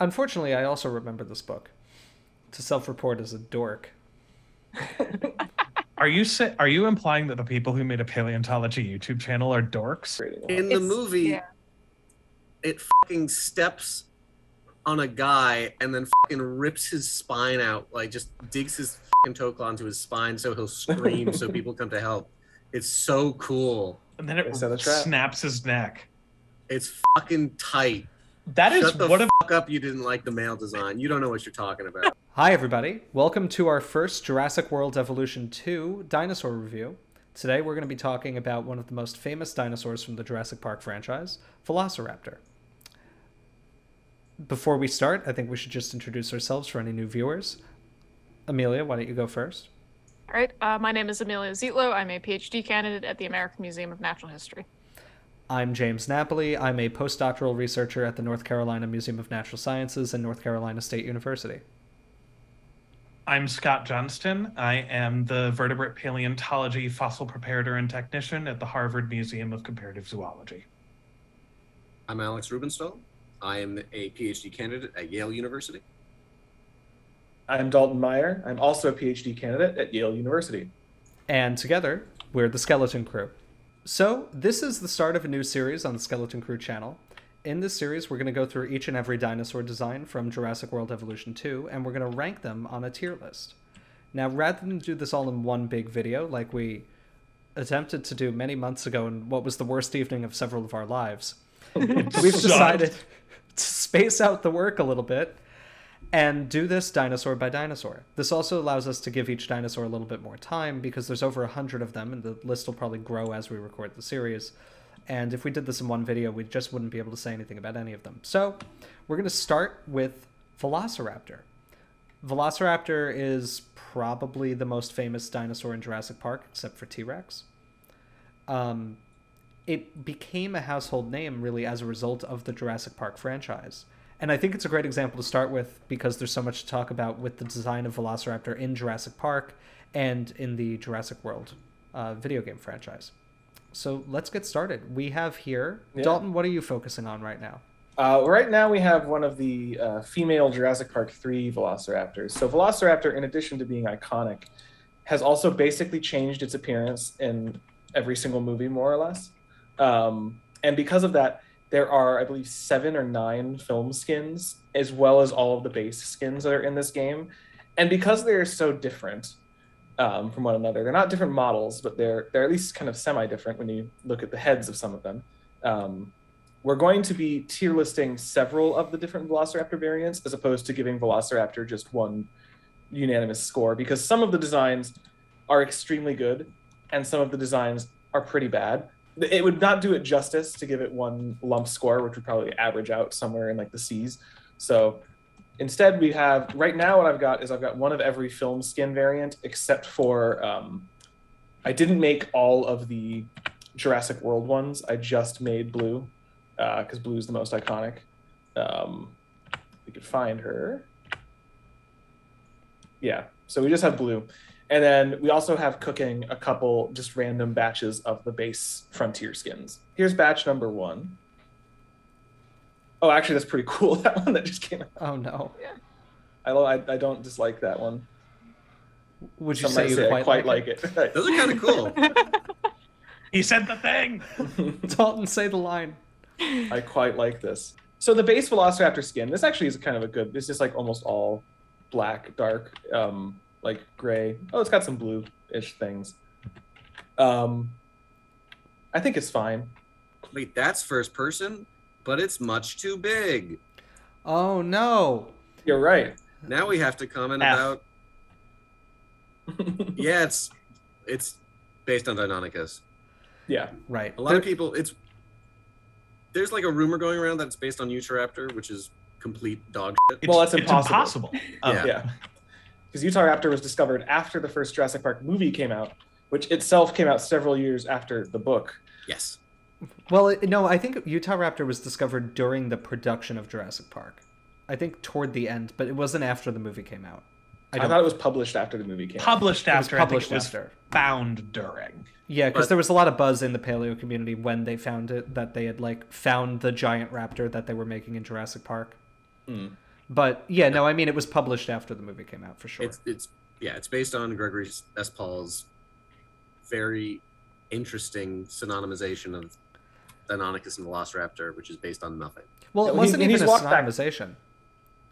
Unfortunately, I also remember this book. To self-report as a dork. Are you implying that the people who made a paleontology YouTube channel are dorks? In the movie, it fucking steps on a guy and then fucking rips his spine out, like just digs his fucking toe claw into his spine so he'll scream so people come to help. It's so cool. And then it snaps his neck. It's fucking tight. That is Shut the fuck up, you didn't like the male design. You don't know what you're talking about. Hi everybody, welcome to our first Jurassic World Evolution 2 dinosaur review. Today we're going to be talking about one of the most famous dinosaurs from the Jurassic Park franchise, Velociraptor. Before we start, I think we should just introduce ourselves for any new viewers. Amelia, why don't you go first? All right, my name is Amelia Zietlow. I'm a PhD candidate at the American Museum of Natural History. I'm James Napoli. I'm a postdoctoral researcher at the North Carolina Museum of Natural Sciences and North Carolina State University. I'm Scott Johnston. I am the vertebrate paleontology fossil preparator and technician at the Harvard Museum of Comparative Zoology. I'm Alex Rubenstahl. I am a PhD candidate at Yale University. I'm Dalton Meyer. I'm also a PhD candidate at Yale University. And together, we're the Skeleton Crew. So, this is the start of a new series on the Skeleton Crew channel. In this series, we're going to go through each and every dinosaur design from Jurassic World Evolution 2, and we're going to rank them on a tier list. Now, rather than do this all in one big video, like we attempted to do many months ago in what was the worst evening of several of our lives, we've decided to space out the work a little bit and do this dinosaur by dinosaur. This also allows us to give each dinosaur a little bit more time because there's over 100 of them, and the list will probably grow as we record the series. And if we did this in one video, we just wouldn't be able to say anything about any of them. So we're going to start with Velociraptor. Velociraptor is probably the most famous dinosaur in Jurassic Park, except for T-Rex. It became a household name, really, as a result of the Jurassic Park franchise. And I think it's a great example to start with because there's so much to talk about with the design of Velociraptor in Jurassic Park and in the Jurassic World video game franchise. So let's get started. We have here, Dalton, what are you focusing on right now? Right now we have one of the female Jurassic Park 3 Velociraptors. So Velociraptor, in addition to being iconic, has also basically changed its appearance in every single movie, more or less. And because of that, there are, I believe, 7 or 9 film skins, as well as all of the base skins that are in this game. And because they're so different from one another, they're not different models, but they're at least kind of semi-different when you look at the heads of some of them. We're going to be tier listing several of the different Velociraptor variants, as opposed to giving Velociraptor just one unanimous score, because some of the designs are extremely good, and some of the designs are pretty bad. It would not do it justice to give it one lump score, which would probably average out somewhere in like the C's. So instead we have, right now what I've got is I've got one of every film skin variant, except for, I didn't make all of the Jurassic World ones. I just made Blue, because Blue is the most iconic. We could find her. Yeah, so we just have Blue. And then we also have cooking a couple just random batches of the base Frontier skins. Here's batch number 1. Oh, actually, that's pretty cool, that one that just came out. Oh, no. I don't dislike that one. Would you say you quite like it? Those are kind of cool. He said the thing! Dalton, say the line. I quite like this. So the base Velociraptor skin, this actually is kind of a good, it's just like almost all black, dark, like gray. Oh, it's got some blue-ish things. I think it's fine. Wait, that's first person, but it's much too big. Oh, no. You're right. Now we have to comment about... Yeah, it's based on Deinonychus. Yeah. Right. A lot of people, there's like a rumor going around that it's based on Utahraptor, which is complete dog shit. Well, that's It's impossible. Yeah. Because Utahraptor was discovered after the first Jurassic Park movie came out, which itself came out several years after the book. Yes. Well, no, I think Utahraptor was discovered during the production of Jurassic Park. I think toward the end, but it wasn't after the movie came out. I thought it was published after the movie came out. Published after, published I think it was after. found during. Yeah, because there was a lot of buzz in the paleo community when they found it, that they had like found the giant raptor that they were making in Jurassic Park. But yeah, no, I mean, it was published after the movie came out, for sure. It's based on Gregory S. Paul's very interesting synonymization of Deinonychus and Velociraptor, which is based on nothing. Well, it Yeah, wasn't even a walked back. synonymization.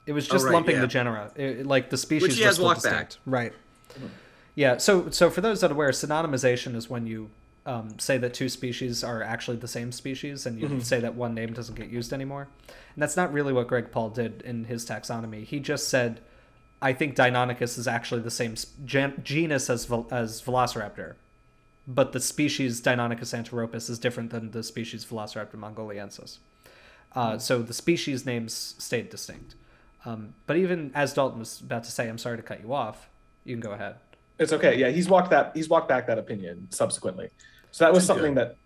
It was just right, lumping yeah. the genera. Like the species Which he were has still walked distinct. back. Right. Yeah, so for those that are aware, synonymization is when you say that two species are actually the same species, and you say that one name doesn't get used anymore. And that's not really what Greg Paul did in his taxonomy. He just said, I think Deinonychus is actually the same genus as Velociraptor, but the species Deinonychus anteropus is different than the species Velociraptor mongoliensis. So the species names stayed distinct. But even as Dalton was about to say, I'm sorry to cut you off. You can go ahead. It's okay. Yeah, he's walked back that opinion subsequently. So that was something that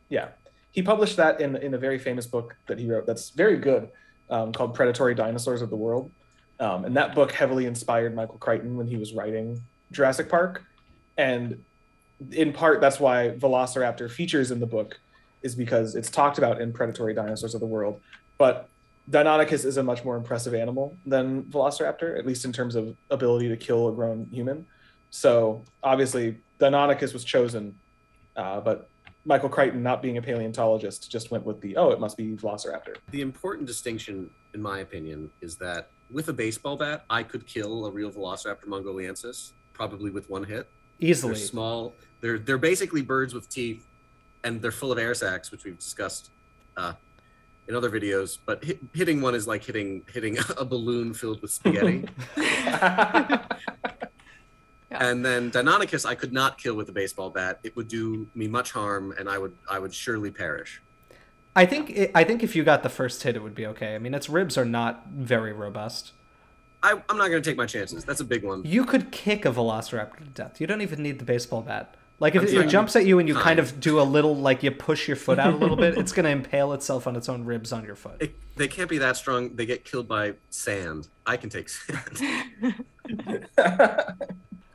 he published that in a very famous book that he wrote that's very good, called Predatory Dinosaurs of the World. And that book heavily inspired Michael Crichton when he was writing Jurassic Park. And in part, that's why Velociraptor features in the book, is because it's talked about in Predatory Dinosaurs of the World. But Deinonychus is a much more impressive animal than Velociraptor, at least in terms of ability to kill a grown human. So obviously Deinonychus was chosen, but Michael Crichton, not being a paleontologist, just went with it must be Velociraptor. The important distinction, in my opinion, is that with a baseball bat, I could kill a real Velociraptor mongoliensis, probably with one hit. Easily. They're small. They're basically birds with teeth, and they're full of air sacs, which we've discussed in other videos. But hitting one is like hitting a balloon filled with spaghetti. And then Deinonychus, I could not kill with a baseball bat. It would do me much harm, and I would surely perish. I think if you got the first hit, it would be okay. I mean, its ribs are not very robust. I'm not going to take my chances. That's a big one. You could kick a Velociraptor to death. You don't even need the baseball bat. Like, if it jumps at you and you kind of do a little, like, you push your foot out a little bit, it's going to impale itself on its own ribs on your foot. They can't be that strong. They get killed by sand. I can take sand.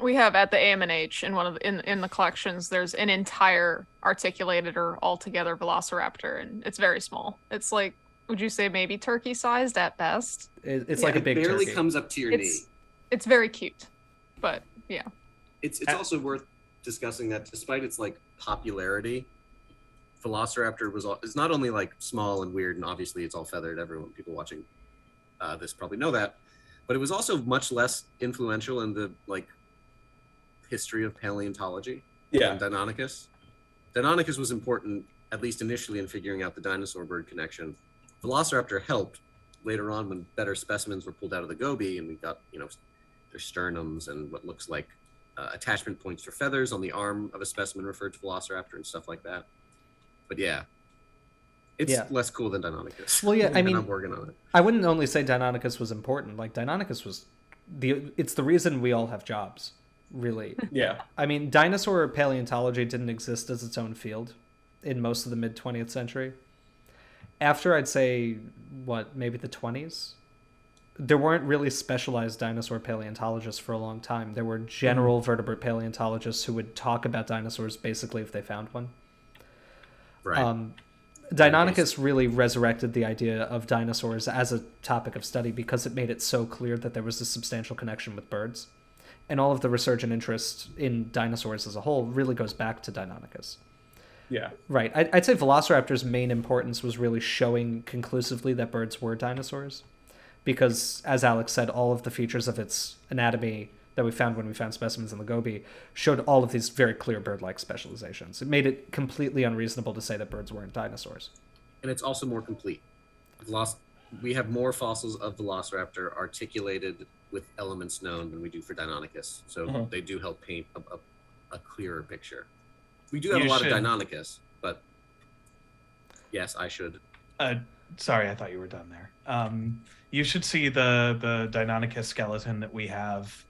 We have at the AMNH in the collections, there's an entire articulated or altogether Velociraptor, and it's very small. It's like, would you say maybe turkey-sized at best? It's like a big turkey. It barely comes up to your knee. It's very cute, but yeah. It's also worth discussing that despite its like popularity, Velociraptor is not only like small and weird, and obviously it's all feathered. People watching this probably know that, but it was also much less influential in the like history of paleontology than Deinonychus. Deinonychus was important, at least initially, in figuring out the dinosaur-bird connection. Velociraptor helped later on when better specimens were pulled out of the Gobi, and we got their sternums and what looks like attachment points for feathers on the arm of a specimen referred to Velociraptor and stuff like that. But it's less cool than Deinonychus. Well, yeah, I mean, I'm working on it. I wouldn't only say Deinonychus was important. Like, Deinonychus was it's the reason we all have jobs, really. Yeah. I mean, dinosaur paleontology didn't exist as its own field in most of the mid-20th century. After, I'd say, maybe the 20s, there weren't really specialized dinosaur paleontologists for a long time. There were general vertebrate paleontologists who would talk about dinosaurs basically if they found one. Right. Deinonychus really resurrected the idea of dinosaurs as a topic of study because it made it so clear that there was a substantial connection with birds. And all of the resurgent interest in dinosaurs as a whole really goes back to Deinonychus. Yeah. Right. I'd say Velociraptor's main importance was really showing conclusively that birds were dinosaurs. Because, as Alex said, all of the features of its anatomy that we found when we found specimens in the Gobi showed all of these very clear bird-like specializations. It made it completely unreasonable to say that birds weren't dinosaurs. And it's also more complete. We have more fossils of Velociraptor articulated with elements known than we do for Deinonychus. So they do help paint a clearer picture. We do have a lot of Deinonychus, but yes, I should. Sorry, I thought you were done there. You should see the Deinonychus skeleton that we have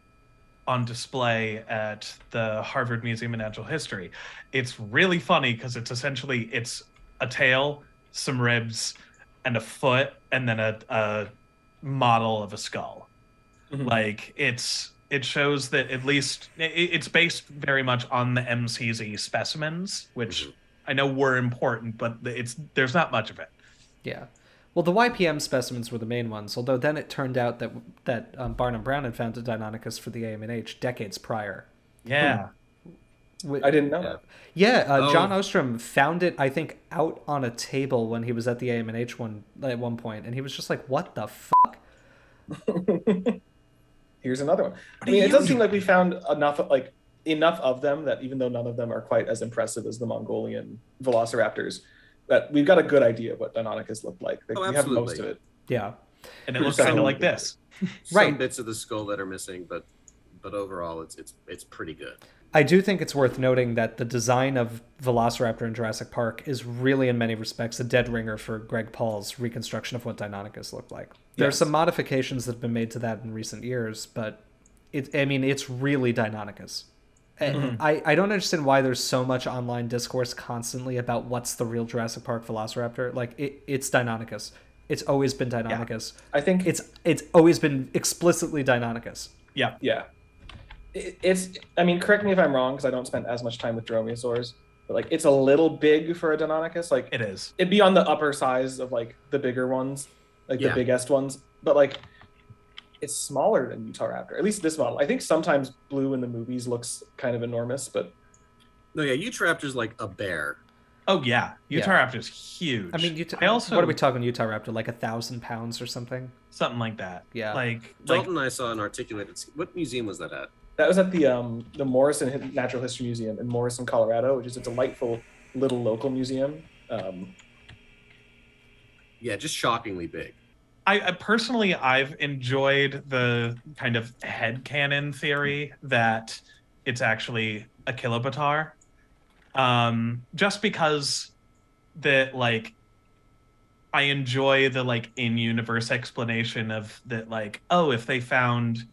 on display at the Harvard Museum of Natural History. It's really funny because it's a tail, some ribs, and a foot, and then a model of a skull. Like it shows that at least it's based very much on the MCZ specimens, which I know were important, but there's not much of it. Yeah. Well, the YPM specimens were the main ones, although then it turned out that Barnum Brown had found a Deinonychus for the AMH decades prior. Yeah. I didn't know that. Yeah, John Ostrom found it, I think, out on a table when he was at the AMH at one point, and he was just like, "What the fuck?" Here's another one. I mean, it does seem like we found enough of them that even though none of them are quite as impressive as the Mongolian velociraptors, that we've got a good idea of what Deinonychus looked like. We have most of it. Yeah. And it looks kind of like this. Some bits of the skull that are missing, but overall it's pretty good. I do think it's worth noting that the design of Velociraptor in Jurassic Park is really, in many respects, a dead ringer for Greg Paul's reconstruction of what Deinonychus looked like. There are some modifications that have been made to that in recent years, but it's really Deinonychus. Mm-hmm. I don't understand why there's so much online discourse constantly about what's the real Jurassic Park Velociraptor. Like, it's Deinonychus. It's always been Deinonychus. Yeah. I think it's always been explicitly Deinonychus. Yeah. Yeah. I mean, correct me if I'm wrong, because I don't spend as much time with dromaeosaurs, but like it's a little big for a Deinonychus. Like it is. It'd be on the upper size of like the bigger ones, like the biggest ones. But like it's smaller than Utahraptor. At least this model. I think sometimes Blue in the movies looks kind of enormous, but no, Utahraptor's like a bear. Oh yeah, Utahraptor's huge. I mean, what are we talking Utahraptor? Like 1,000 pounds or something? Something like that. Yeah. Dalton and I saw an articulated. What museum was that at? That was at the Morrison Natural History Museum in Morrison, Colorado, which is a delightful little local museum. Yeah, just shockingly big. I personally, I've enjoyed the kind of headcanon theory that it's actually Achillobator. Just because that, like, I enjoy the, like, in-universe explanation of that, like, oh, if they found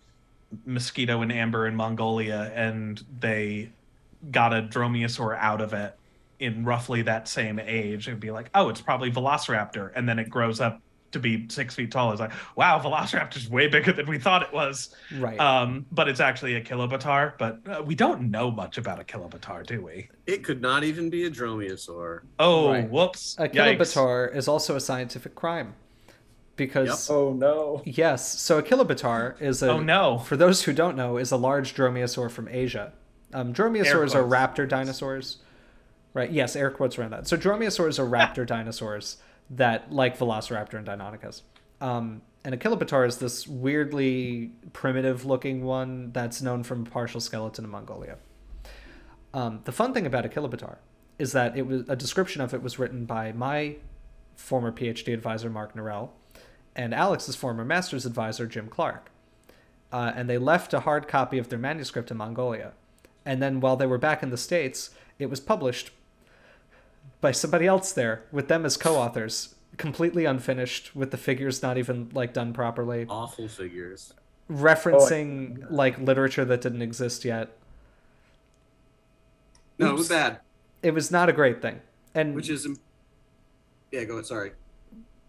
mosquito and amber in Mongolia and they got a dromaeosaur out of it in roughly that same age, it'd be like, oh, it's probably Velociraptor, and then it grows up to be 6 feet tall. It's like, wow, Velociraptor's way bigger than we thought it was. Right. But it's actually Achillobator. But we don't know much about Achillobator, do we? It could not even be a dromaeosaur. Oh, whoops. Achillobator is also a scientific crime. Because oh no. Yes, so Achillobator is for those who don't know, is a large dromaeosaur from Asia. Dromaeosaurs are raptor dinosaurs. Right, yes, air quotes around that. So dromaeosaurs are raptor dinosaurs that like Velociraptor and Deinonychus. And Achillobator is this weirdly primitive looking one that's known from a partial skeleton in Mongolia. The fun thing about Achillobator is that a description of it was written by my former PhD advisor, Mark Norell, and Alex's former master's advisor, Jim Clark. And they left a hard copy of their manuscript in Mongolia. And then while they were back in the States, it was published by somebody else there, with them as co-authors, completely unfinished, with the figures not even, like, done properly. Awful figures. Referencing, like, literature that didn't exist yet. No, it was bad. It was not a great thing. And which is... Yeah, go ahead, sorry.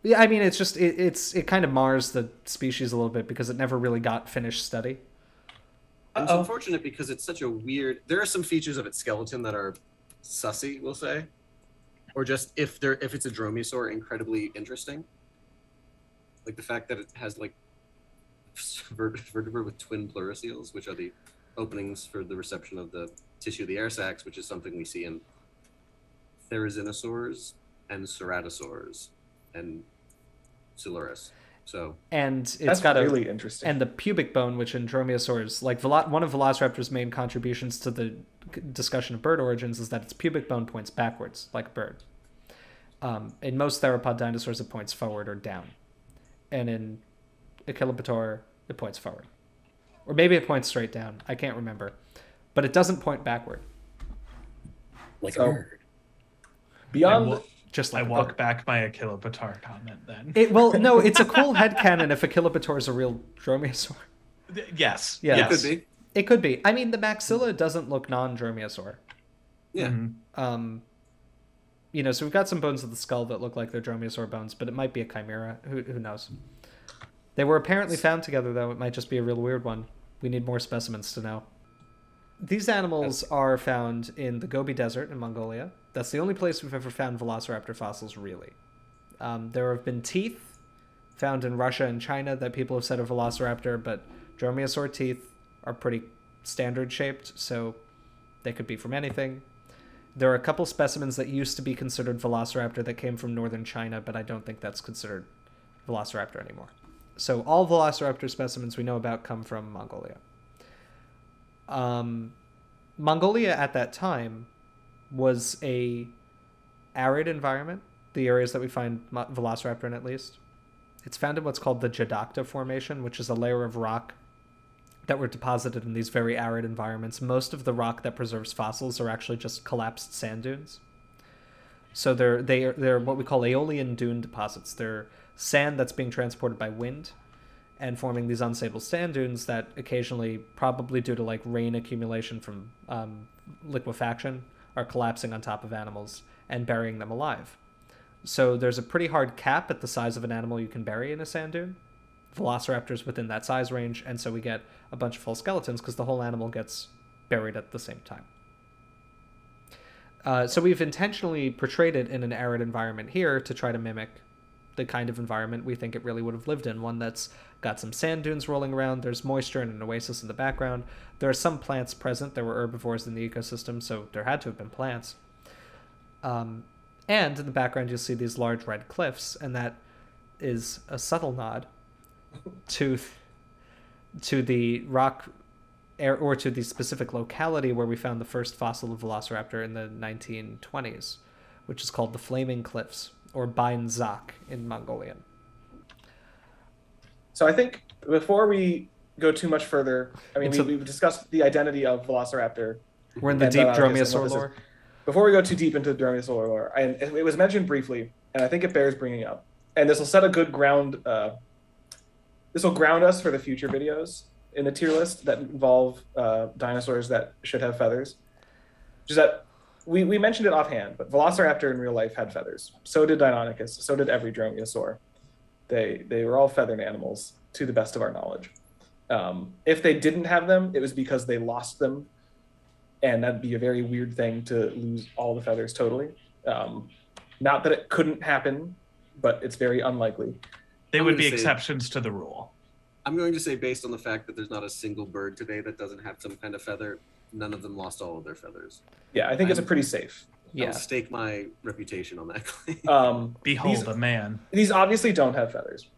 Yeah, I mean, it's just it kind of mars the species a little bit because it never really got finished study. It's unfortunate because it's such a weird. There are some features of its skeleton that are sussy, we'll say, or just if it's a dromaeosaur, incredibly interesting. Like the fact that it has like vertebrae with twin pleurocoels, which are the openings for the reception of the tissue of the air sacs, which is something we see in therizinosaurs and ceratosaurs and Silurus. So it's got really interesting. And the pubic bone, which in dromaeosaurs, like one of Velociraptor's main contributions to the discussion of bird origins, is that its pubic bone points backwards, like a bird. In most theropod dinosaurs, it points forward or down, and in Achillobator, it points forward, or maybe it points straight down. I can't remember, but it doesn't point backward. Like a bird. Beyond. I walk back my Achillobator comment then. No, it's a cool headcanon if Achillobator is a real dromaeosaur. Yes. It could be. It could be. I mean, the maxilla doesn't look non-dromaeosaur. Yeah. Mm-hmm. So we've got some bones of the skull that look like they're dromaeosaur bones, but it might be a chimera. Who knows? They were apparently found together, though. It might just be a real weird one. We need more specimens to know. These animals are found in the Gobi Desert in Mongolia. That's the only place we've ever found Velociraptor fossils, really. There have been teeth found in Russia and China that people have said are Velociraptor, but dromaeosaur teeth are pretty standard shaped, so they could be from anything. There are a couple specimens that used to be considered Velociraptor that came from northern China, but I don't think that's considered Velociraptor anymore. So all Velociraptor specimens we know about come from Mongolia. Mongolia at that time was a arid environment, the areas that we find Velociraptor in at least. It's found in what's called the Jadakta Formation, which is a layer of rock that were deposited in these very arid environments. Most of the rock that preserves fossils are actually just collapsed sand dunes. So they're what we call aeolian dune deposits. They're sand that's being transported by wind and forming these unstable sand dunes that occasionally, probably due to like rain accumulation from liquefaction, are collapsing on top of animals and burying them alive. So there's a pretty hard cap at the size of an animal you can bury in a sand dune. Velociraptors within that size range, and so we get a bunch of full skeletons because the whole animal gets buried at the same time. So we've intentionally portrayed it in an arid environment here to try to mimic the kind of environment we think it really would have lived in, one that's got some sand dunes rolling around, there's moisture and an oasis in the background. There are some plants present, there were herbivores in the ecosystem, so there had to have been plants. And in the background you'll see these large red cliffs, and that is a subtle nod to the rock or to the specific locality where we found the first fossil of Velociraptor in the 1920s, which is called the Flaming Cliffs, or Bain Zak in Mongolian. So I think before we go too much further, I mean, we've discussed the identity of Velociraptor. We're in the deep dromaeosaur lore. Before we go too deep into dromaeosaur lore, and it was mentioned briefly, and I think it bears bringing up, and this will set a good ground. This will ground us for the future videos in the tier list that involve dinosaurs that should have feathers. Which is that we mentioned it offhand, but Velociraptor in real life had feathers. So did Deinonychus. So did every dromaeosaur. They were all feathered animals, to the best of our knowledge. If they didn't have them, it was because they lost them, and that'd be a very weird thing to lose all the feathers totally. Not that it couldn't happen, but it's very unlikely. They would be exceptions to the rule. I'm going to say, based on the fact that there's not a single bird today that doesn't have some kind of feather, none of them lost all of their feathers. Yeah, I think it's a pretty safe. I'll stake my reputation on that claim. Behold a man. These obviously don't have feathers.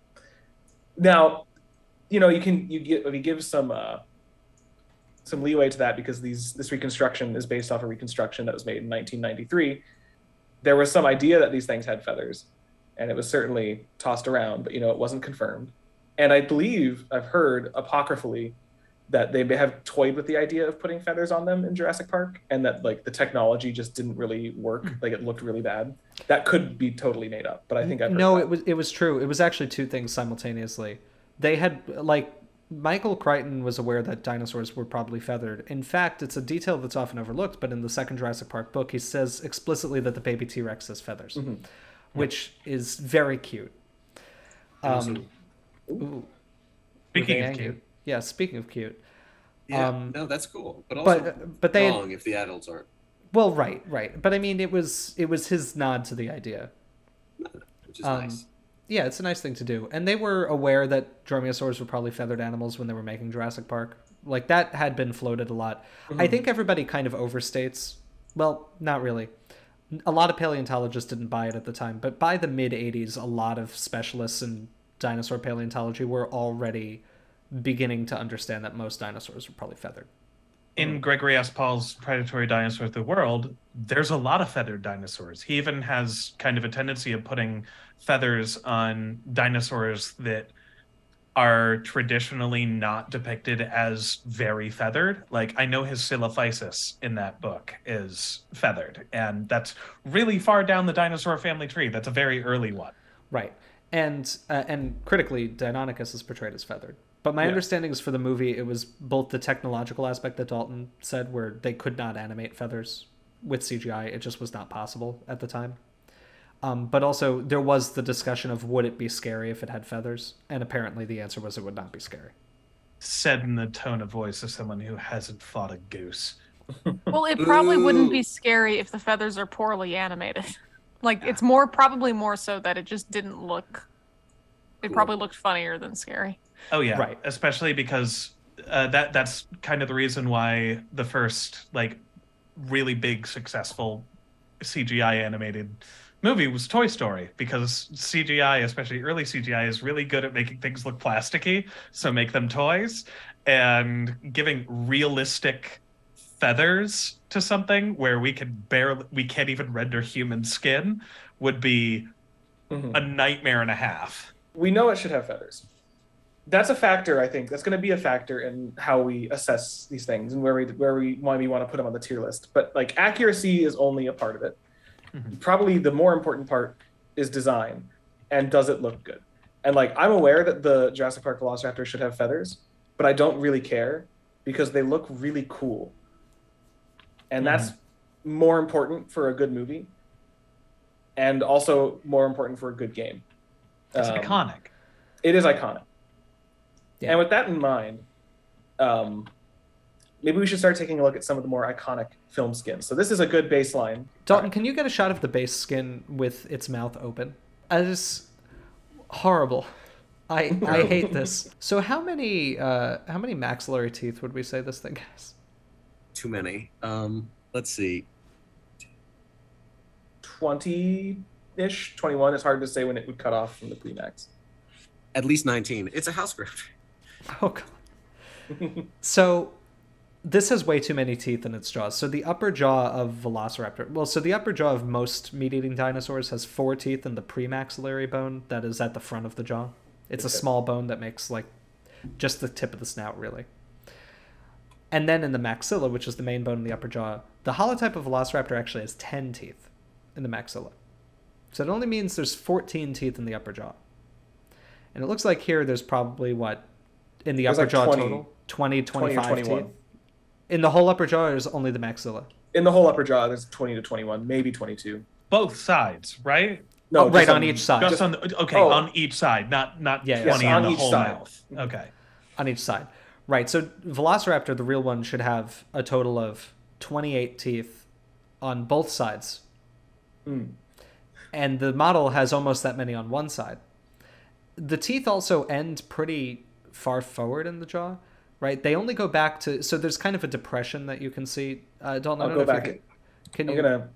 Now, you give some leeway to that because this reconstruction is based off a reconstruction that was made in 1993. There was some idea that these things had feathers, and it was certainly tossed around, but it wasn't confirmed. And I believe I've heard apocryphally that they may have toyed with the idea of putting feathers on them in Jurassic Park, and that the technology just didn't really work. It looked really bad. That could be totally made up, but I think I've heard that. it was true. It was actually two things simultaneously. They had Michael Crichton was aware that dinosaurs were probably feathered. In fact, it's a detail that's often overlooked, but in the second Jurassic Park book, he says explicitly that the baby T-Rex has feathers, which is very cute. Speaking of cute. Yeah, speaking of cute. Yeah, no, that's cool. But also but they wrong if the adults aren't. Well, right. But I mean, it was his nod to the idea. Which is nice. Yeah, it's a nice thing to do. And they were aware that dromaeosaurs were probably feathered animals when they were making Jurassic Park. That had been floated a lot. I think everybody kind of overstates. Well, not really. A lot of paleontologists didn't buy it at the time, but by the mid-'80s, a lot of specialists in dinosaur paleontology were already beginning to understand that most dinosaurs were probably feathered. In Gregory S. Paul's Predatory Dinosaurs of the World, there's a lot of feathered dinosaurs. He even has kind of a tendency of putting feathers on dinosaurs that are traditionally not depicted as very feathered. I know his Silophysis in that book is feathered, and that's really far down the dinosaur family tree. That's a very early one. Right. And critically, Deinonychus is portrayed as feathered. But my understanding is for the movie, it was both the technological aspect that Dalton said, where they could not animate feathers with CGI. It just was not possible at the time. But also, there was the discussion of would it be scary if it had feathers? And apparently the answer was it would not be scary. Said in the tone of voice of someone who hasn't fought a goose. Well, it probably wouldn't be scary if the feathers are poorly animated. Like it's probably more so that it just didn't look. It probably looked funnier than scary. Oh yeah, Right. Especially because that's kind of the reason why the first like really big successful CGI animated movie was Toy Story, because CGI, especially early CGI, is really good at making things look plasticky, so make them toys, and giving realistic feathers to something where we can't even render human skin would be a nightmare and a half. We know it should have feathers. That's a factor, I think. That's going to be a factor in how we assess these things and where we want to put them on the tier list. But like accuracy is only a part of it. Probably the more important part is design and does it look good? And like I'm aware that the Jurassic Park Velociraptor should have feathers, but I don't really care because they look really cool. And that's more important for a good movie and also more important for a good game. It's iconic. It is iconic. Yeah. And with that in mind, maybe we should start taking a look at some of the more iconic film skins. So this is a good baseline. Dalton, can you get a shot of the base skin with its mouth open? That is horrible. I hate this. So how many maxillary teeth would we say this thing has? Too many. Let's see. 20-ish, 21. It's hard to say when it would cut off from the Premax. At least 19. It's a house grip. Oh god. So this has way too many teeth in its jaws. So the upper jaw of Velociraptor, the upper jaw of most meat-eating dinosaurs has 4 teeth in the premaxillary bone that is at the front of the jaw. It's a small bone that makes like just the tip of the snout, really. And then in the maxilla, which is the main bone in the upper jaw, the holotype of Velociraptor actually has 10 teeth in the maxilla. So it only means there's 14 teeth in the upper jaw. And it looks like here there's probably, in the upper jaw 20, total? 25 21. teeth? In the whole upper jaw, or is only the maxilla? In the whole upper jaw, there's 20 to 21, maybe 22. Both sides, right? No, right on each side. Just on on each side, not 20 on in the each whole side. mouth. Okay. On each side. Right, so Velociraptor, the real one, should have a total of 28 teeth on both sides. And the model has almost that many on one side. The teeth also end pretty far forward in the jaw, right? They only go back to... So there's kind of a depression that you can see. Don't know. I'll go back. I'm going to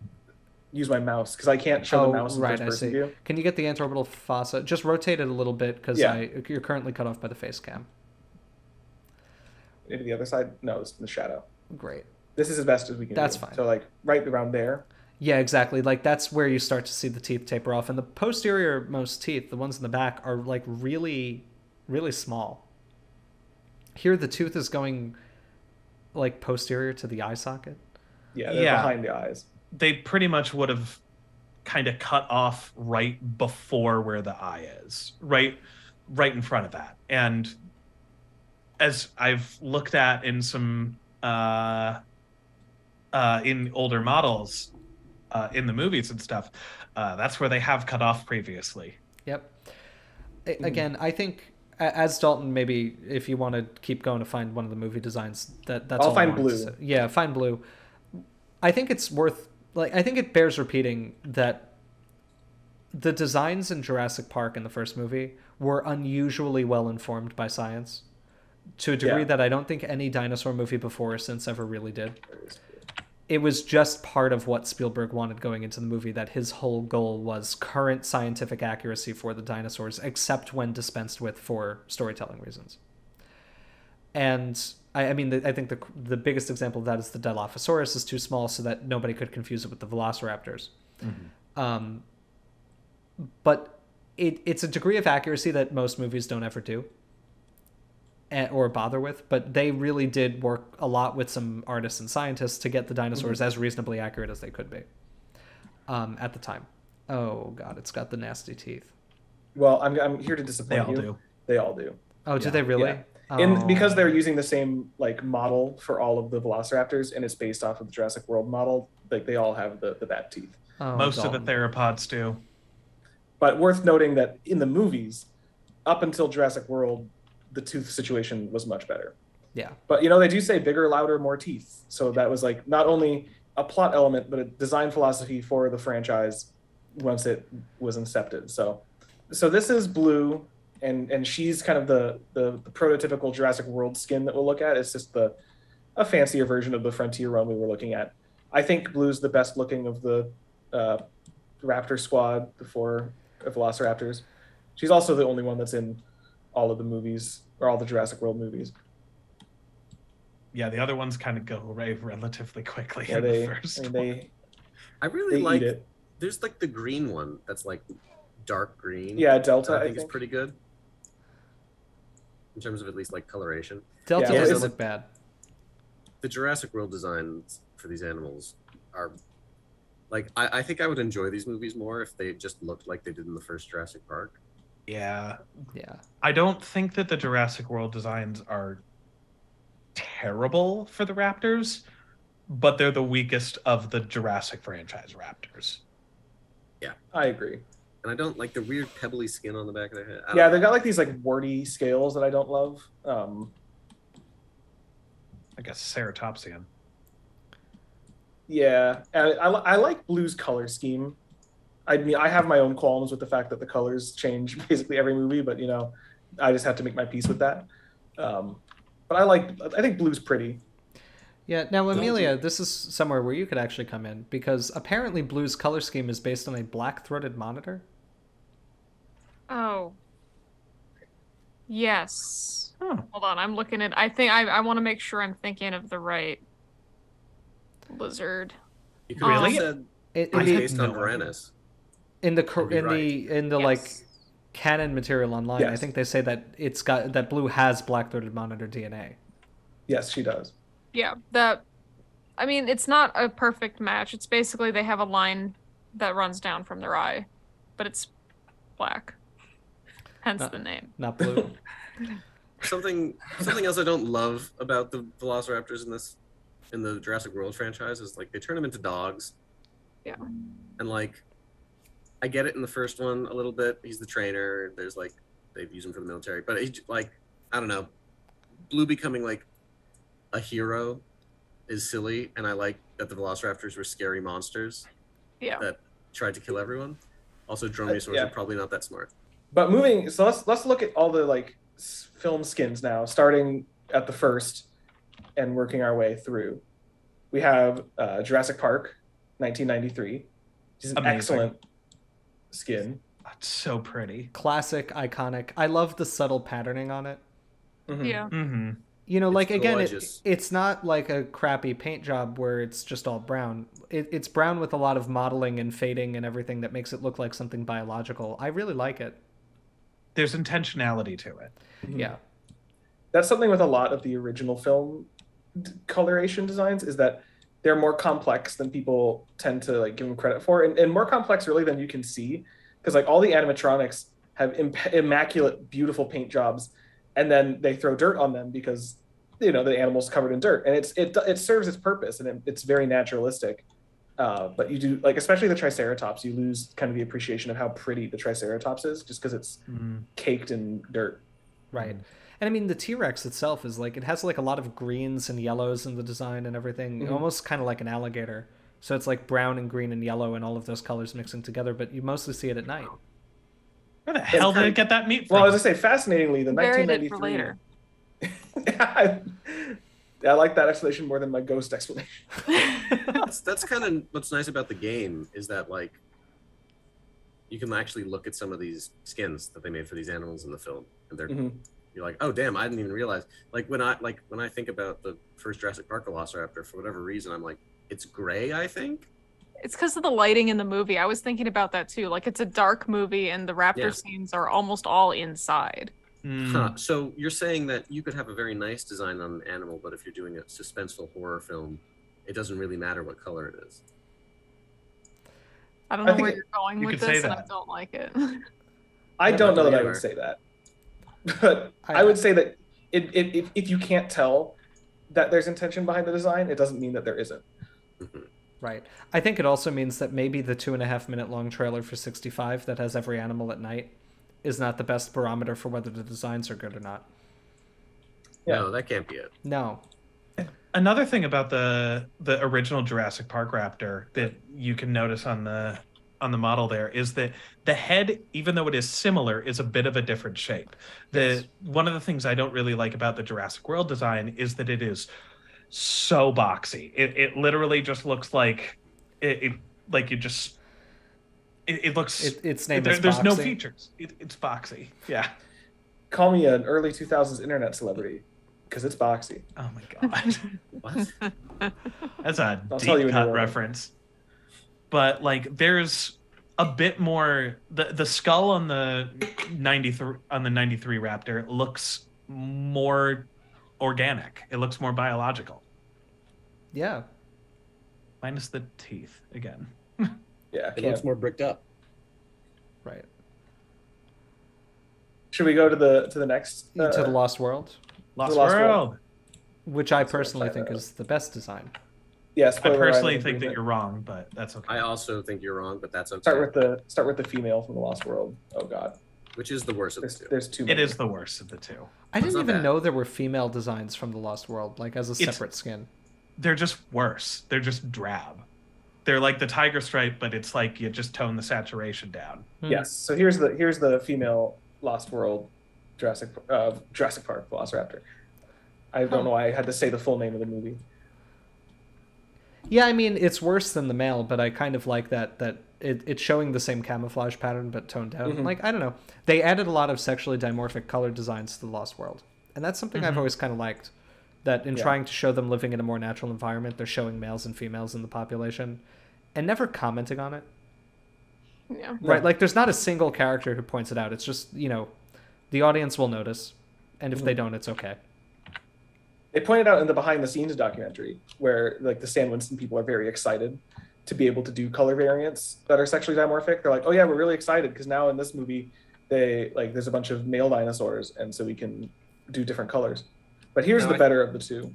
use my mouse because I can't show the mouse in first person view. Can you get the anterorbital fossa? Just rotate it a little bit because you're currently cut off by the face cam. Maybe the other side? No, it's in the shadow. Great. This is as best as we can do. That's fine. So like right around there. Yeah, exactly. Like that's where you start to see the teeth taper off. And the posterior most teeth, the ones in the back, are like really, really small. Here the tooth is going like posterior to the eye socket. Yeah, they're behind the eyes. They pretty much would have kind of cut off right before where the eye is. Right in front of that. And as I've looked at in some in older models in the movies and stuff, that's where they have cut off previously. Yep. Again, I think as Dalton, maybe if you want to keep going to find one of the movie designs, that's I'll all find Blue. Yeah, find Blue. I think it's worth I think it bears repeating that the designs in Jurassic Park in the first movie were unusually well informed by science. To a degree that I don't think any dinosaur movie before or since ever really did. It was just part of what Spielberg wanted going into the movie, that his whole goal was current scientific accuracy for the dinosaurs, except when dispensed with for storytelling reasons. And I think the biggest example of that is the Dilophosaurus is too small so that nobody could confuse it with the Velociraptors. But it's a degree of accuracy that most movies don't ever do. Or bother with, but they really did work a lot with some artists and scientists to get the dinosaurs as reasonably accurate as they could be at the time. Oh god, it's got the nasty teeth. Well, I'm here to disappoint you. They all do. Oh, do they really? Yeah. Because they're using the same like model for all of the Velociraptors, and it's based off of the Jurassic World model. Like they all have the bad teeth. Most of the theropods do. But worth noting that in the movies, up until Jurassic World, the tooth situation was much better. Yeah. But, they do say bigger, louder, more teeth. So that was like not only a plot element, but a design philosophy for the franchise once it was incepted. So this is Blue, and she's kind of the prototypical Jurassic World skin that we'll look at. It's just a fancier version of the Frontier one we were looking at. I think Blue's the best looking of the Raptor squad, the 4 Velociraptors. She's also the only one that's in all of the movies, or all the Jurassic World movies. Yeah, the other ones kind of go away relatively quickly Yeah, in the first one. I really they like eat it. There's like the green one that's like dark green. Yeah, Delta, I think is pretty good in terms of at least like coloration. Delta Yeah, doesn't it's- look bad. The Jurassic World designs for these animals are like I think I would enjoy these movies more if they just looked like they did in the first Jurassic Park. Yeah. Yeah. I don't think that the Jurassic World designs are terrible for the Raptors, but they're the weakest of the Jurassic franchise Raptors. I agree. And I don't like the weird pebbly skin on the back of their head. Yeah, they've got like these like warty scales that I don't love. I guess Ceratopsian. Yeah, and I like Blue's color scheme. I mean, I have my own qualms with the fact that the colors change basically every movie, but you know, I just have to make my peace with that. But I think Blue's pretty. Yeah, now Amelia, this is somewhere where you could actually come in, because apparently Blue's color scheme is based on a black-throated monitor. Oh. Yes. Oh. Hold on, I'm looking at. I think I want to make sure I'm thinking of the right lizard. You could have Really? said It, it's it, based on no Varanus. in the You'd be right. in the like Yes. canon material online, I Yes. think they say that that Blue has black-throated monitor DNA. Yes, she does. Yeah, I mean, it's not a perfect match. It's basically they have a line that runs down from their eye, but it's black. Hence the name. Not blue. Something else I don't love about the Velociraptors in the Jurassic World franchise is like they turn them into dogs. Yeah. And like I get it in the first one a little bit. He's the trainer. There's like they've used him for the military, but he, like I don't know, Blue becoming like a hero is silly, and I like that the Velociraptors were scary monsters Yeah. that tried to kill everyone. Also, dromaeosaurs Yeah. are probably not that smart. But moving, so let's look at all the like film skins now, starting at the first and working our way through. We have Jurassic Park, 1993, which is an Amazing. excellent skin. That's so pretty. Classic, iconic. I love the subtle patterning on it. Mhm. Yeah. Mm-hmm. You know, It's like again, gorgeous. it's not like a crappy paint job where it's just all brown. It's brown with a lot of modeling and fading and everything that makes it look like something biological. I really like it. There's intentionality to it. Yeah. That's something with a lot of the original film coloration designs, is that they're more complex than people tend to like give them credit for, and more complex really than you can see, because like all the animatronics have immaculate, beautiful paint jobs, and then they throw dirt on them because you know the animal's covered in dirt, and it serves its purpose, and it's very naturalistic. But you do like, especially the Triceratops, you lose kind of the appreciation of how pretty the Triceratops is just because it's caked in dirt. Right. And I mean, the T-Rex itself is like, it has like a lot of greens and yellows in the design and everything, Mhm. almost kind of like an alligator. So it's like brown and green and yellow and all of those colors mixing together, but you mostly see it at night. Where the hell did kind it of- get that meat from? Well, as I say, fascinatingly, the Buried it 1993. for later. I like that explanation more than my ghost explanation. That's kind of what's nice about the game, is that like you can actually look at some of these skins that they made for these animals in the film, and they're Mhm. you're like, oh damn, I didn't even realize. Like when I think about the first Jurassic Park Velociraptor, for whatever reason, I'm like, it's gray, I think. It's because of the lighting in the movie. I was thinking about that too. Like it's a dark movie, and the raptor Yeah. scenes are almost all inside. Mm. Huh. So you're saying that you could have a very nice design on an animal, but if you're doing a suspenseful horror film, it doesn't really matter what color it is. I don't I know think where you're going you with could say this, and I that. don't like it. I Yeah, don't know but that I you would are. say that, but I would say that if you can't tell that there's intention behind the design, it doesn't mean that there isn't. Mhm. Right. I think it also means that maybe the 2.5-minute long trailer for 65 that has every animal at night is not the best barometer for whether the designs are good or not. Yeah. No, that can't be it. No. Another thing about the original Jurassic Park raptor that you can notice on the on the model there is that the head, even though it is similar, is a bit of a different shape. One of the things I don't really like about the Jurassic World design is that it is so boxy. It literally just looks like it looks. Its name is there's no Boxy. features. It's boxy. Yeah. Call me an early 2000s internet celebrity, because it's boxy. Oh my god. What? That's a I'll tell you deep when cut you're reference. But like, there's a bit more. The skull on the 93 Raptor looks more organic. It looks more biological. Yeah. Minus the teeth again. Yeah, It looks more bricked up. Right. Should we go to the next? To the Lost World, Lost Lost World. which I Let's go personally try think that is the best design. Yeah, I spoiler, personally I'm in think that agreement. you're wrong, but that's okay. I also think you're wrong, but that's okay. Start with the female from the Lost World. Oh God, Which is the worst of the two. there's too It many. is the worst of the two. I didn't not even bad. know there were female designs from the Lost World, like as a It's- separate skin. They're just worse. They're just drab. They're like the tiger stripe, but it's like you just tone the saturation down. Yes. So here's the female Lost World Jurassic Park Velociraptor. I don't know why I had to say the full name of the movie. Yeah, I mean, it's worse than the male, but I kind of like that it's showing the same camouflage pattern but toned down. Mhm. Like, I don't know. They added a lot of sexually dimorphic color designs to the Lost World. And that's something I've always kind of liked. That in Yeah. trying to show them living in a more natural environment, they're showing males and females in the population and never commenting on it. Yeah. Right? Like, there's not a single character who points it out. It's just, the audience will notice. And if they don't, it's okay. They pointed out in the behind the scenes documentary where like the Stan Winston people are very excited to be able to do color variants that are sexually dimorphic. They're like, oh yeah, we're really excited because now in this movie there's a bunch of male dinosaurs and so we can do different colors. But here's the better of the two.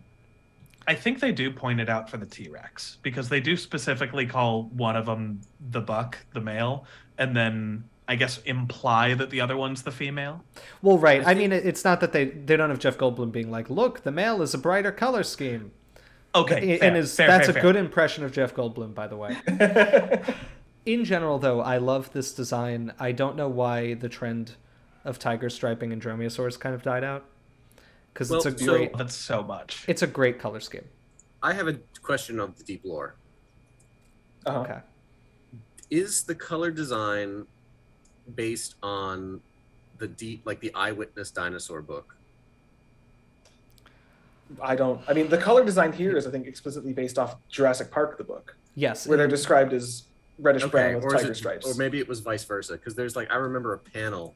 I think they do point it out for the T-Rex because they do specifically call one of them the buck, the male, and then I guess imply that the other one's the female. Well, right. I mean, it's not that they don't have Jeff Goldblum being like, look, the male is a brighter color scheme. Okay, And that's a fair. good impression of Jeff Goldblum, by the way. In general, though, I love this design. I don't know why the trend of tiger striping and dromaeosaurs kind of died out. Because Well, That's so much. it's a great color scheme. I have a question of the deep lore. Uh-huh. Okay. Is the color design based on the Eyewitness Dinosaur book? I mean, the color design here is, I think, explicitly based off Jurassic Park, the book, Yes. where they're described as reddish brown with or is tiger it- stripes. Or maybe it was vice versa, because there's I remember a panel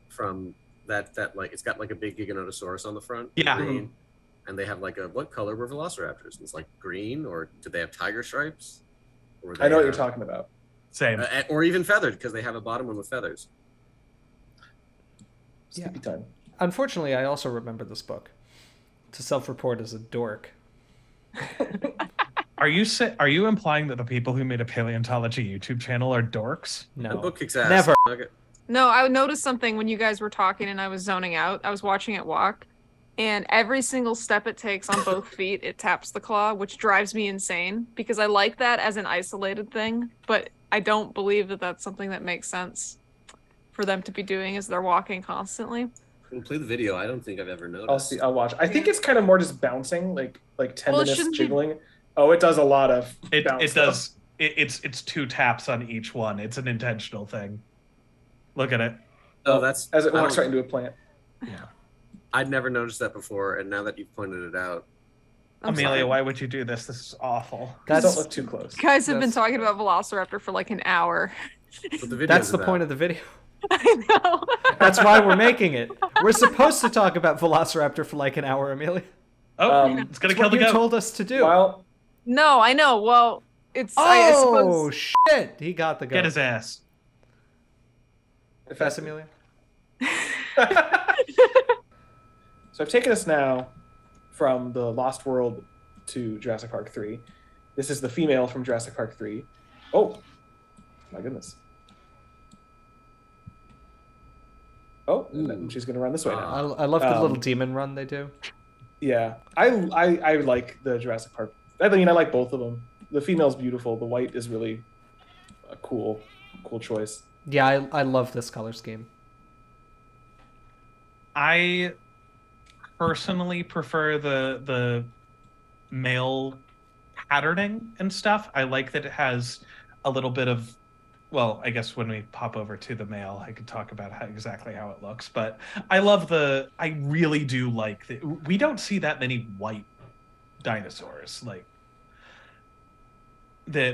from that it's got like a big Giganotosaurus on the front. Yeah. green, and they have what color were Velociraptors? And it's like green, or did they have tiger stripes? Or were I know they, what you're talking about. Same. or even feathered, because they have a bottom one with feathers. Yeah. Skippy time. Unfortunately, I also remember this book. To self-report as a dork. Are you implying that the people who made a paleontology YouTube channel are dorks? The No. book kicks ass. Never. Okay. No, I noticed something when you guys were talking and I was zoning out. I was watching it walk, and every single step it takes on both feet, it taps the claw, which drives me insane because I like that as an isolated thing, but I don't believe that that's something that makes sense for them to be doing as they're walking constantly. We'll play the video. I don't think I've ever noticed. I'll watch. I think it's kind of more just bouncing, like Well, it tendinous shouldn't be- jiggling. Oh, it does a lot of It bounce, does. It's two taps on each one. It's an intentional thing. Look at it. Oh, that's though, as it I walks don't- right into a plant. Yeah. I'd never noticed that before, and now that you've pointed it out, I'm Amelia, sorry. why would you do this? This is awful. Just That's don't look too close. You guys have been That's- talking about Velociraptor for like an hour. what the video's that's the about. point of the video. I know. That's why we're making it. We're supposed to talk about Velociraptor for like an hour, Amelia. Oh, it's gonna That's kill what the you goat. told us to do. Well, No, I know. Well, it's I Oh, suppose. shit! He got the goat. Get his ass. Yes, Amelia? So I've taken us now from the Lost World to Jurassic Park 3. This is the female from Jurassic Park 3. Oh, my goodness. Oh, and then she's going to run this way now. I love the Um, little demon run they do. Yeah, I like the Jurassic Park. I mean, I like both of them. The female's beautiful. The white is really a cool choice. Yeah, I love this color scheme. I personally prefer the male patterning and stuff. I like that it has a little bit of, well, I guess when we pop over to the male, I could talk about exactly how it looks. But I really do like that. We don't see that many white dinosaurs. Like,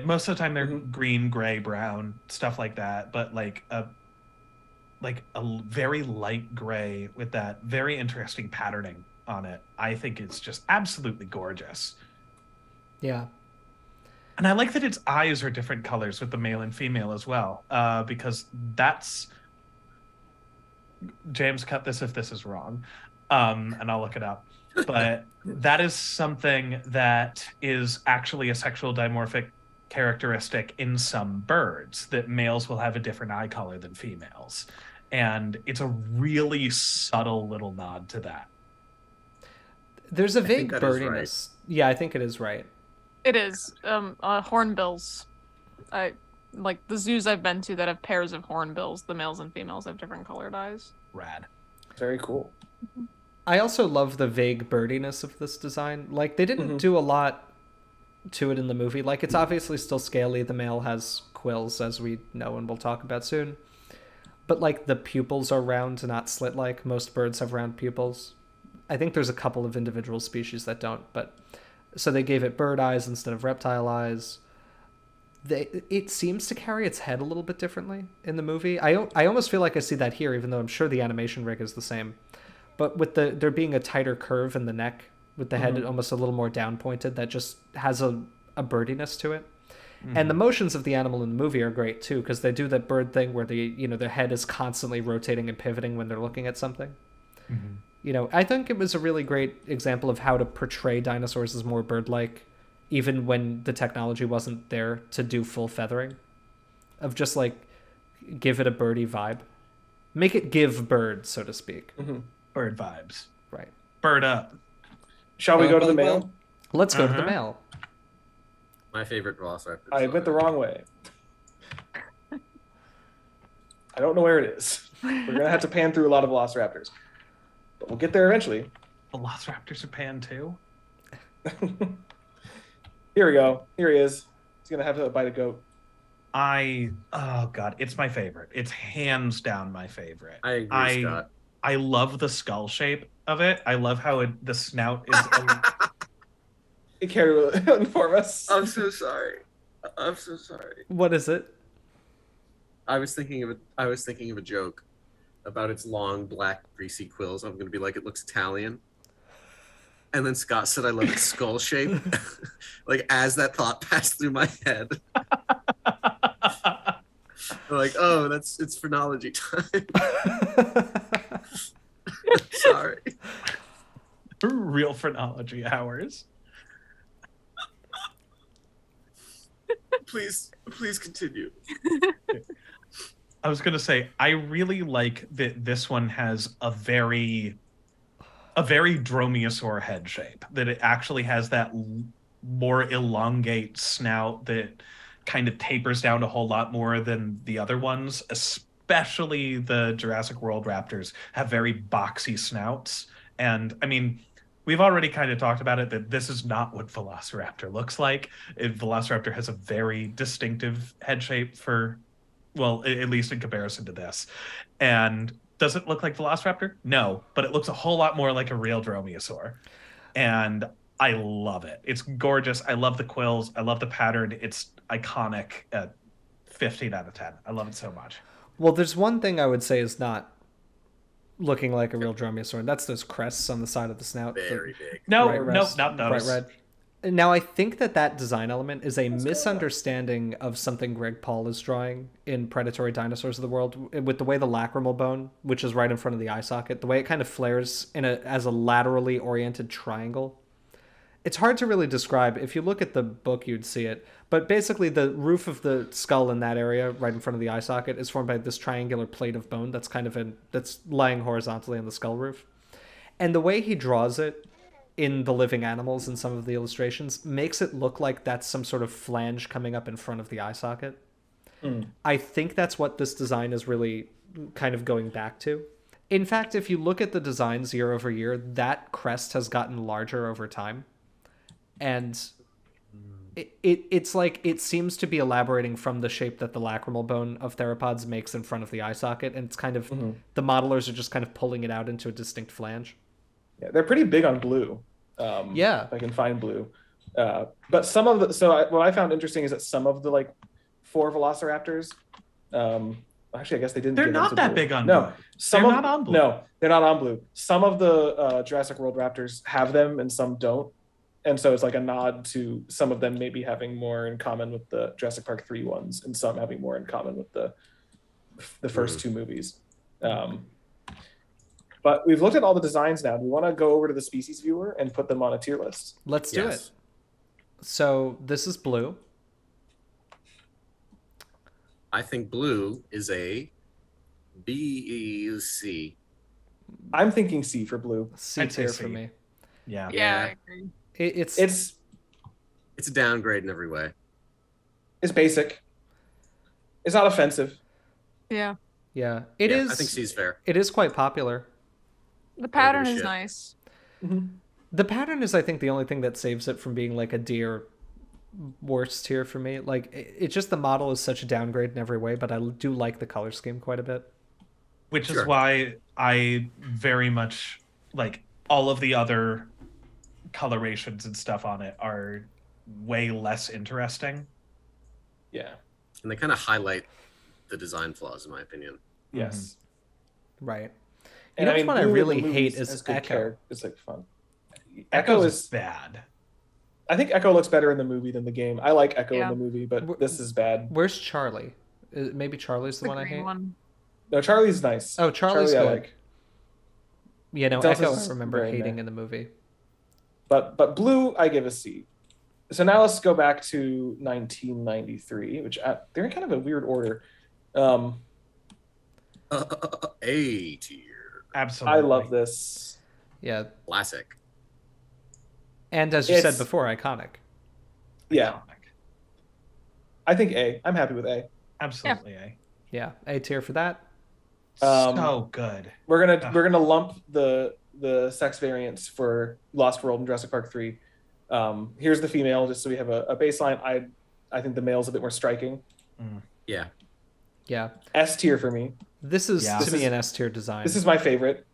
most of the time they're green, gray, brown, stuff like that. But like a very light gray with that very interesting patterning on it, I think it's just absolutely gorgeous. Yeah. And I like that its eyes are different colors with the male and female as well, because that's... James, cut this if this is wrong, and I'll look it up. But that is something that is actually a sexual dimorphic characteristic in some birds, that males will have a different eye color than females. And it's a really subtle little nod to that. There's a vague birdiness. Right. Yeah, I think it is right. It is. Hornbills. Like the zoos I've been to that have pairs of hornbills, the males and females have different colored eyes. Rad. Very cool. I also love the vague birdiness of this design. Like, they didn't do a lot to it in the movie. Like, it's obviously still scaly. The male has quills, as we know and we'll talk about soon. But, like, the pupils are round, not slit-like. Most birds have round pupils. I think there's a couple of individual species that don't, but... So they gave it bird eyes instead of reptile eyes. It seems to carry its head a little bit differently in the movie. I almost feel like I see that here, even though I'm sure the animation rig is the same. But with there being a tighter curve in the neck, with the head almost a little more down pointed, that just has a birdiness to it. And the motions of the animal in the movie are great too, because they do that bird thing where their head is constantly rotating and pivoting when they're looking at something. I think it was a really great example of how to portray dinosaurs as more bird-like, even when the technology wasn't there to do full feathering. Of just, like, give it a birdie vibe. Make it give bird, so to speak. Bird vibes. Right. Bird up. Shall we go to the male? Let's go to the male. My favorite Velociraptor. I went the wrong way. I don't know where it is. We're going to have to pan through a lot of Velociraptors. But we'll get there eventually. Velociraptors are pan too? Here we go. Here he is. He's going to have to bite a goat. Oh God, it's my favorite. It's hands down my favorite. I agree, Scott. I love the skull shape of it. I love how the snout is... It can't inform us. I'm so sorry. What is it? I was thinking of a joke about its long, black, greasy quills. I'm going to be like, it looks Italian. And then Scott said, I love its skull shape. Like, as that thought passed through my head. I'm like, oh, it's phrenology time. Sorry. Real phrenology hours. Please continue. I was going to say, I really like that this one has a very dromaeosaur head shape, that it actually has that more elongate snout that kind of tapers down a whole lot more than the other ones, especially the Jurassic World raptors have very boxy snouts. And I mean, we've already kind of talked about it, that this is not what Velociraptor looks like. Velociraptor has a very distinctive head shape at least in comparison to this. And does it look like Velociraptor? No, but it looks a whole lot more like a real dromaeosaur. And I love it. It's gorgeous. I love the quills. I love the pattern. It's iconic at 15 out of 10. I love it so much. Well, there's one thing I would say is not looking like a real dromaeosaur, and that's those crests on the side of the snout. Very big. No, not those. Bright red. Now, I think that design element is a misunderstanding of something Greg Paul is drawing in Predatory Dinosaurs of the World, with the way the lacrimal bone, which is right in front of the eye socket, the way it kind of flares as a laterally oriented triangle. It's hard to really describe. If you look at the book, you'd see it. But basically, the roof of the skull in that area, right in front of the eye socket, is formed by this triangular plate of bone that's lying horizontally on the skull roof. And the way he draws it in the living animals in some of the illustrations makes it look like that's some sort of flange coming up in front of the eye socket. I think that's what this design is really kind of going back to. In fact, if you look at the designs year over year, that crest has gotten larger over time. And it's like it seems to be elaborating from the shape that the lacrimal bone of theropods makes in front of the eye socket. And it's kind of, the modelers are just kind of pulling it out into a distinct flange. Yeah, they're pretty big on blue. Yeah. If I can find blue. But some of the, what I found interesting is that some of the like 4 velociraptors, actually, I guess they didn't. They're get not into that blue. big on no, blue. some They're of, not on blue. No, they're not on blue. Some of the Jurassic World raptors have them and some don't. And so it's like a nod to some of them maybe having more in common with the Jurassic Park 3 ones and some having more in common with the first 2 movies. But we've looked at all the designs now. Do we want to go over to the species viewer and put them on a tier list? Let's do it. So this is blue. I think blue is a B, C. I'm thinking C for blue. C I'd say tier C. for me. Yeah. Yeah, I agree. It's It's a downgrade in every way. It's basic. It's not offensive. Yeah. yeah, it is. I think C's fair. It is quite popular. The pattern is shit. nice. The pattern is, I think, the only thing that saves it from being like a D or worse tier for me. Like, it's just the model is such a downgrade in every way, but I do like the color scheme quite a bit. Which Sure. is why I very much like all of the other colorations and stuff on it are way less interesting. Yeah. And they kind of highlight the design flaws, in my opinion. Yes. Right. And know which one I blue in really the hate movies is has good Echo. It's like fun. Echo is bad. I think Echo looks better in the movie than the game. I like Echo Yeah. in the movie, but this is bad. Where's Charlie? Maybe Charlie's the The one I green hate. one. No, Charlie's nice. Oh, Charlie's Charlie I good. like. Yeah, no, Delta's Echo I remember very hating meh. in the movie. But blue, I give a C. So now let's go back to 1993, which they're in kind of a weird order. A tier. Absolutely. I love this. Yeah. Classic. And as you said It's- before, iconic. Yeah, Iconic. I think A. I'm happy with A. Absolutely. Yeah, A tier for that. So good. We're gonna lump the sex variants for Lost World and Jurassic Park 3. Here's the female, just so we have a baseline. I think the male's a bit more striking. Yeah. Yeah. S tier for me. This is Yeah. to This me is- an S tier design. This is my favorite.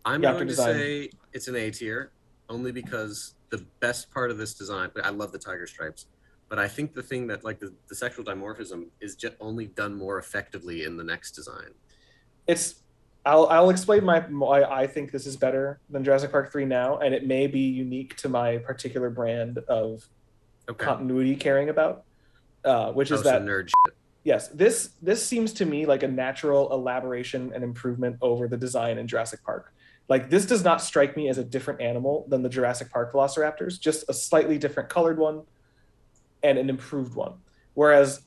I'm Yeah, going to design. say it's an A tier, only because the best part of this design, I love the tiger stripes, but I think the thing that, like, the sexual dimorphism is just only done more effectively in the next design. I'll explain why I think this is better than Jurassic Park 3 now, and it may be unique to my particular brand of continuity caring about, which is that nerd shit. yes, this seems to me like a natural elaboration and improvement over the design in Jurassic Park. Like, this does not strike me as a different animal than the Jurassic Park Velociraptors, just a slightly different colored one and an improved one. Whereas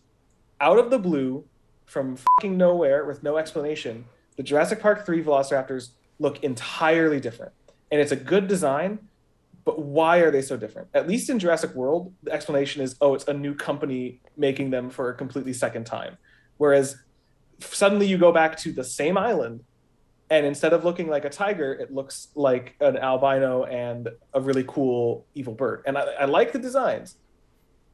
out of the blue, from fucking nowhere with no explanation, the Jurassic Park 3 Velociraptors look entirely different. And it's a good design, but why are they so different? At least in Jurassic World, the explanation is, oh, it's a new company making them for a completely second time. Whereas suddenly you go back to the same island, and instead of looking like a tiger, it looks like an albino and a really cool evil bird. And I like the designs,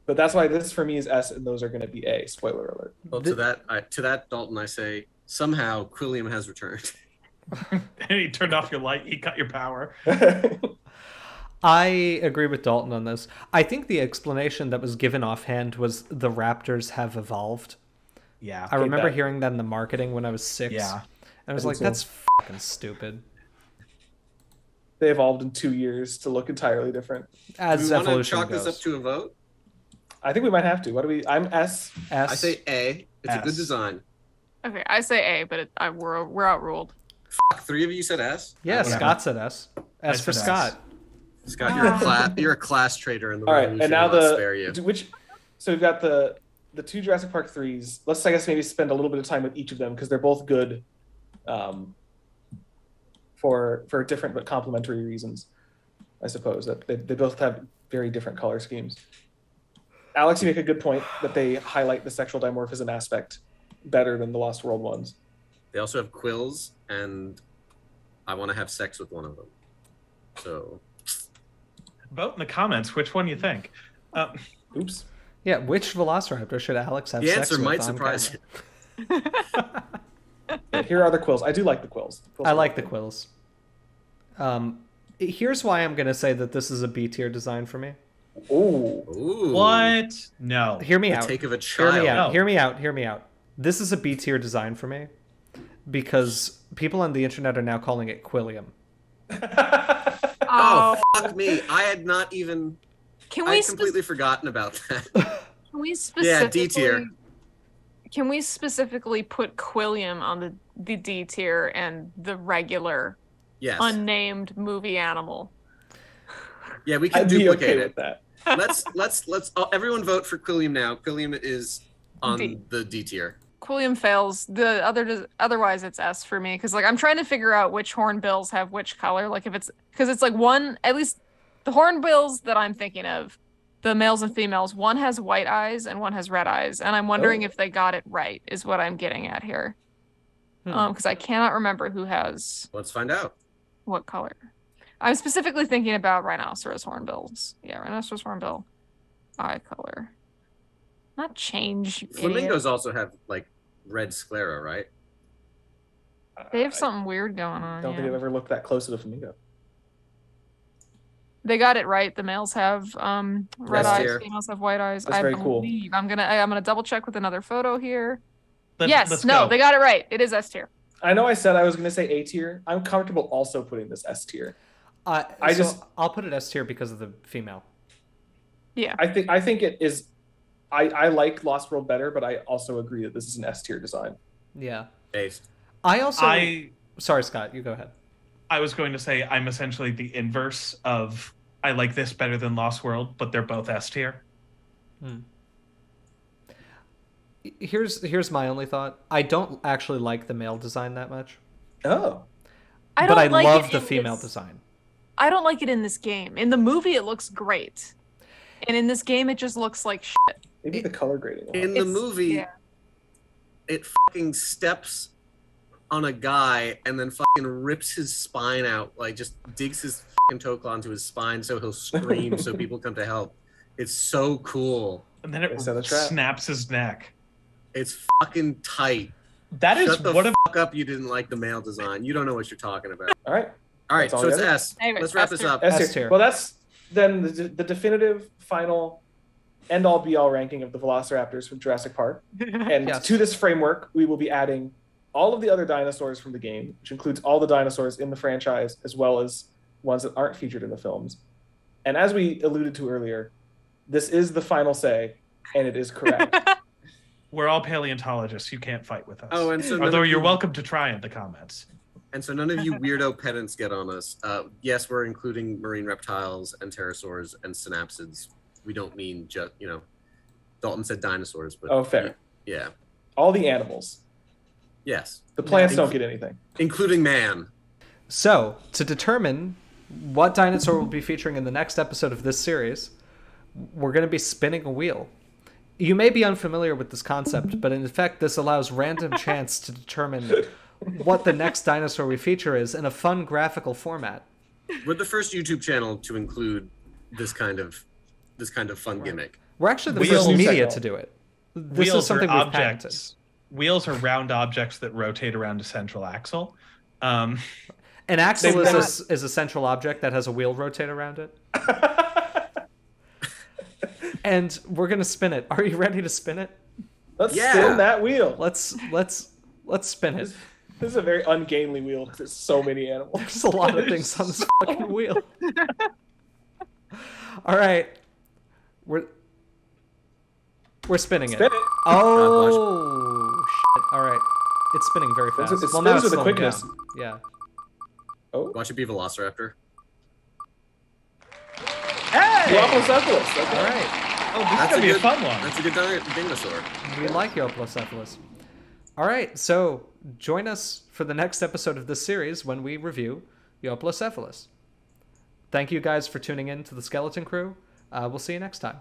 but that's why this for me is S, and those are going to be A. Spoiler alert. Well, to that, Dalton, I say somehow Quilliam has returned. And he turned off your light. He cut your power. I agree with Dalton on this. I think the explanation that was given offhand was the raptors have evolved. Yeah. I remember that. hearing that in the marketing when I was 6. Yeah. And I was I like, think that's fucking stupid. They evolved in 2 years to look entirely different. As Do we want to evolution chalk goes. this up to a vote? I think we might have to. What do we? I'm S. S. I say A. It's a good S. design. Okay, I say A, but we're outruled. Fuck, 3 of you said S? Yeah, Whatever. Scott said S. S I for said S. Scott. Scott, you're a class traitor in the All right, revolution. and now I'll spare you. So we've got the 2 Jurassic Park 3s. Let's, I guess, maybe spend a little bit of time with each of them because they're both good for different but complementary reasons. I suppose that they both have very different color schemes. Alex, you make a good point that they highlight the sexual dimorphism aspect better than the Lost World ones. They also have quills, and I want to have sex with one of them. So, Vote in the comments which one you think. Oops. Yeah, which Velociraptor should Alex have the sex answer with might on surprise camera? you. Yeah, here are the quills. I do like the quills. I like the quills. Here's why I'm going to say that this is a B tier design for me. Ooh. Ooh. What? No. Hear me The out. take of a Hear child. me out. No. Hear me out. Hear me out. This is a B tier design for me because people on the internet are now calling it Quillium. Oh, fuck me. I had not even... Can I we had completely forgotten about that. Can we specifically? Yeah, D tier. Can we specifically put Quillium on the D tier and the regular Yes. unnamed movie animal? Yeah, we can I'd be duplicate okay it. with that. Let's everyone vote for Quillium now. Quillium is on D. the D tier. Quillium fails. The otherwise it's S for me because like I'm trying to figure out which hornbills have which color. Like if it's because it's like one at least the hornbills that I'm thinking of, the males and females, one has white eyes and one has red eyes, and I'm wondering if they got it right. Is what I'm getting at here. Because I cannot remember who has Let's find out. what color. I'm specifically thinking about rhinoceros hornbills. Yeah, rhinoceros hornbill eye color. Not change. you Flamingos idiot. also have like red sclera, right? They have something weird going on. I don't think yeah. I've ever looked that close at a flamingo. They got it right. The males have red Yes, eyes, dear. females have white eyes. That's I very cool. believe. I'm gonna double check with another photo here. Let's No, go. they got it right. It is S tier. I know I said I was going to say A tier. I'm comfortable also putting this S tier. I'll put it S tier because of the female. Yeah. I think it is. I like Lost World better, but I also agree that this is an S tier design. Yeah. Based. Sorry, Scott. You go ahead. I was going to say I'm essentially the inverse of I like this better than Lost World, but they're both S tier. Here's my only thought. I don't actually like the male design that much, Oh. but I love the female design. I don't like it in this game. In the movie, it looks great, and in this game, it just looks like shit. Maybe the color grading. In the movie, it fucking steps on a guy and then fucking rips his spine out, like just digs his fucking toe claw into his spine so he'll scream so people come to help. It's so cool. And then it Set a trap. snaps his neck. It's fucking tight. That is Shut the what a fuck up, you didn't like the male design. You don't know what you're talking about. All right. All right, That's all so we it's got? S. Anyway, Let's wrap S this tier. up. S S tier. tier. Well, that's then the definitive final end all be all ranking of the Velociraptors from Jurassic Park. And Yes. to this framework, we will be adding all of the other dinosaurs from the game, which includes all the dinosaurs in the franchise, as well as ones that aren't featured in the films. And as we alluded to earlier, this is the final say, and it is correct. We're all paleontologists. You can't fight with us. Oh, and so none although of you're you- welcome to try in the comments. And so none of you weirdo pedants get on us. Yes, we're including marine reptiles and pterosaurs and synapsids. We don't mean just, Dalton said dinosaurs, but Oh, fair. yeah. All the animals. Yes. The plants Yeah. don't get anything. Including man. So, to determine what dinosaur will be featuring in the next episode of this series, we're going to be spinning a wheel. You may be unfamiliar with this concept, but in effect, this allows random chance to determine what the next dinosaur we feature is in a fun graphical format. We're the first YouTube channel to include this kind of fun gimmick. We're actually the Wheels- first media Techno. to do it. This Wheels is something are we've patented. objects. Wheels are round objects that rotate around a central axle. An axle They've is a central object that has a wheel rotate around it. And we're going to spin it. Are you ready to spin it? Let's Yeah. spin that wheel. Let's spin it. This is a very ungainly wheel because there's so many animals. There's a lot of things on this fucking wheel. All right. We're spinning Spin it. it. Oh, shit. All right. It's spinning very fast. It Well, now spins it's with a slowing quickness. down. Yeah. Oh, Watch it be Velociraptor. Hey! Duoplocephalus. Okay. All right. Oh, this is going to be a fun one. That's a good dinosaur. We like Eoplocephalus. All right. So join us for the next episode of this series when we review Eoplocephalus. Thank you guys for tuning in to the Skeleton Crew. We'll see you next time.